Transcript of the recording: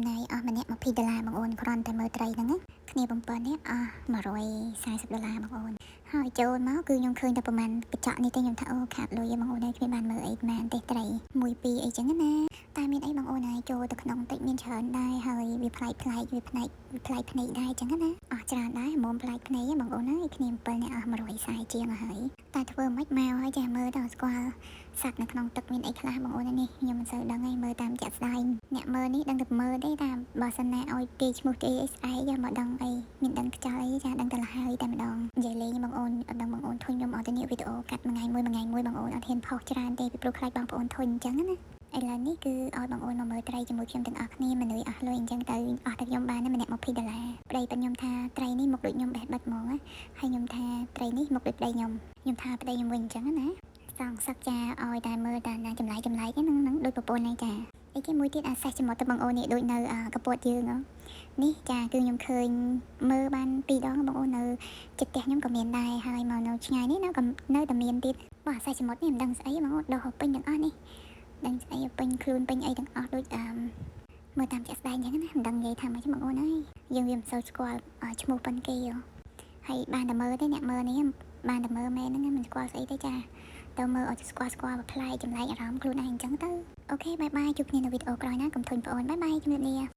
ណាយអស់ម្នាក់$20បងអូនគ្រាន់តែមើលត្រីហ្នឹងណាគ្នា7នាក់អស់$140បងអូនហើយចូលមកគឺខ្ញុំឃើញតែប្រហែលកញ្ចក់នេះទេខ្ញុំថាអូខាតលុយឯងបងអូនឯងគ្មានបានមើលអីបានទេត្រី1 2អីចឹងណាតែមានអីបងអូនហើយចូលទៅក្នុងតិចមានច្រើនដែរហើយវាប្លែកវាផ្នែកភ្នែកដែរចឹងណាអស់ច្រើនដែរមុំប្លែកភ្នែកបងអូនហើយគ្នា7នាក់អស់140ជាងហើយតែធ្វើមិនមកហើយចាមើលទៅស្គាល់សត្វនៅក្នុងទឹកមានអីខ្លះបងអូននេះខ្ញុំមិនសូវដឹងឯងមើលតាមចាក់ស្ដែងអ្នកមើលនេះដឹងតែមើលទេតាមបើសិនណាឲ្យគេឈ្មោះគេអីស្អែកយកមកដឹងអីមានដឹងខ្ចោលអីចាដឹងតែលហើយតែម្ដងនិយាយលេងបងអូនអត់ដឹងបងអូនធុញខ្ញុំអត់ទៅនេះវីដេអូកាត់មួយថ្ងៃមួយបងអូនអត់ហ៊ានផុសច្រើនទេពីព្រោះខ្លាចបងប្អូនធុញអញ្ចឹងណាឥឡូវនេះគឺឲ្យបងអូនមកមើលត្រីជាមួយខ្ញុំទាំងអស់គ្នាមនុស្សអស់លុយអញ្ចឹងទៅអស់តែខ្ញុំបានម្នាក់$20ប្តីប៉ាខ្ញុំថាត្រីនេះមុខដូចខ្ញុំបេះបិទហ្មងហើយខ្ញុំថាត្រីនេះមុខដូចប្តីខ្ញុំថាប្តីខ្ញុំវិញអញ្ចឹងណាសងសឹកចាឲ្យតែមើលតែចម្លែកហ្នឹងដូចប្រពន្ធឯងចាអីគេមួយទៀតអាសេះចំត់ទៅបងអូននេះដូចនៅកពតយើងនេះចាគឺខ្ញុំឃើញមើលបាន2ដងបងអូននៅចិត្តផ្ទះខ្ញុំក៏មានដែរហើយមកនៅឆ្ងាយនេះនៅតែមានទៀតបើអាសេះចំត់នេះមិនដឹងស្អីបងអូនដោះពេញទាំងអស់នេះដឹងស្អីពេញខ្លួនពេញអីទាំងអស់ដូចមើលតាមចាក់ស្ដែងអញ្ចឹងណាមិនដឹងនិយាយថាម៉េចបងអូនអើយយើងវាមិនសូវស្គាល់ឈ្មោះប៉ុនគេហើយបានតែមើលទេអ្នកមើលនេះបានតែមើលមែនហ្នឹងមិនស្គាល់ស្អីទេចាទៅមើលឲ្យស្គាល់ប្លែកចម្លែកអារម្មណ៍ខ្លួនឯងអញ្ចឹងទៅអូខេបាយបាយជួបគ្នានៅវីដេអូក្រោយណាកុំធុញបងអូនបាយបាយជំរាបលា